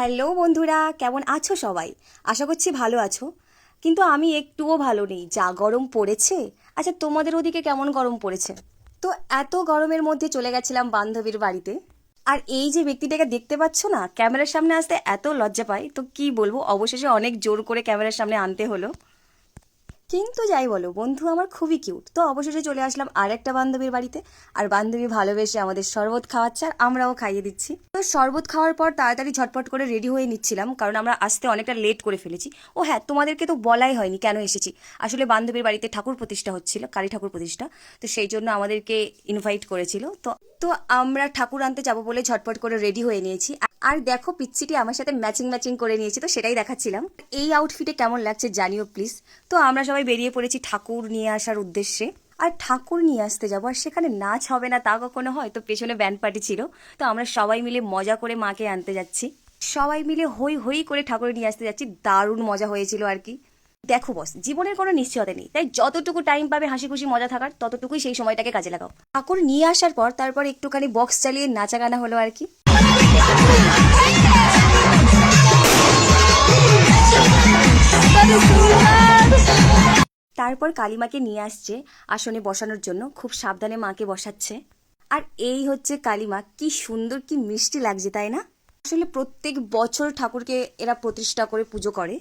Hello বন্ধুরা, কেমন আছো সবাই? আশা করছি ভালো আছো। কিন্তু আমি একটুও ভালো নেই, যা গরম পড়েছে। আচ্ছা, তোমাদের ওদিকে কেমন গরম পড়েছে? তো এত গরমের মধ্যে চলে গেছিলাম বান্ধবীর বাড়িতে। আর এই যে ব্যক্তিটাকে দেখতে পাচ্ছ না, ক্যামেরার সামনে আসতে এত লজ্জা পাই, তো কি বলবো, অবশেষে অনেক জোর করে ক্যামেরার সামনে আনতে হলো। কিন্তু যাই বলো, বন্ধু আমার খুবই কিউট, তো অবশেষে চলে আসলাম আর একটা বান্ধবীর বাড়িতে। আর বান্ধবী ভালোবেসে আমাদের শরবত খাওয়াচ্ছে, আর আমরাও খাইয়ে দিচ্ছি। তো শরবত খাওয়ার পর তাড়াতাড়ি ঝটপট করে রেডি হয়ে নিচ্ছিলাম, কারণ আমরা আসতে অনেকটা লেট করে ফেলেছি। ও হ্যাঁ, তোমাদেরকে তো বলাই হয়নি কেন এসেছি। আসলে বান্ধবীর বাড়িতে ঠাকুর প্রতিষ্ঠা হচ্ছিল, কালী ঠাকুর প্রতিষ্ঠা। তো সেই জন্য আমাদেরকে ইনভাইট করেছিল। তো তো আমরা ঠাকুর আনতে যাবো বলে ঝটপট করে রেডি হয়ে নিয়েছি। আর দেখো, পিচ্চিটি আমার সাথে ম্যাচিং ম্যাচিং করে নিয়েছি, তো সেটাই দেখাচ্ছিলাম। এই আউটফিটে কেমন লাগছে জানিও প্লিজ। তো আমরা সবাই বেরিয়ে পড়েছি ঠাকুর নিয়ে আসার উদ্দেশ্যে। আর ঠাকুর নিয়ে আসতে যাবো, আর সেখানে নাচ হবে না তা কখনো হয়? তো পেছনে ব্যান্ড পার্টি ছিল। তো আমরা সবাই মিলে মজা করে মাকে আনতে যাচ্ছি। সবাই মিলে হই হই করে ঠাকুর নিয়ে আসতে যাচ্ছি, দারুণ মজা হয়েছিল আর কি। দেখো বস, জীবনের কোনো নিশ্চয়তা নেই, তাই যতটুকু টাইম পাবে হাসি খুশি মজা থাকার, ততটুকুই সেই সময়টাকে কাজে লাগাও। ঠাকুর নিয়ে আসার পর তারপর একটুখানি বক্স চালিয়ে নাচা গানা হলো আর কি। তারপর কালিমাকে নিয়ে আসছে আসনে বসানোর জন্য, খুব সাবধানে মাকে বসাচ্ছে। আর এই হচ্ছে কালিমা, কি সুন্দর কি মিষ্টি লাগছে তাই না? আসলে প্রত্যেক বছর ঠাকুরকে এরা প্রতিষ্ঠা করে পুজো করে।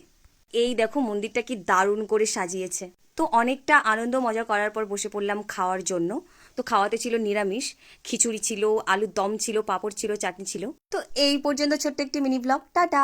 এই দেখো মন্দিরটা কি দারুণ করে সাজিয়েছে। তো অনেকটা আনন্দ মজা করার পর বসে পড়লাম খাওয়ার জন্য। তো খাওয়াতে ছিল নিরামিষ, খিচুড়ি ছিল, আলুর দম ছিল, পাঁপড় ছিল, চাটনি ছিল। তো এই পর্যন্ত ছোট্ট একটি মিনি ব্লগ, টাটা।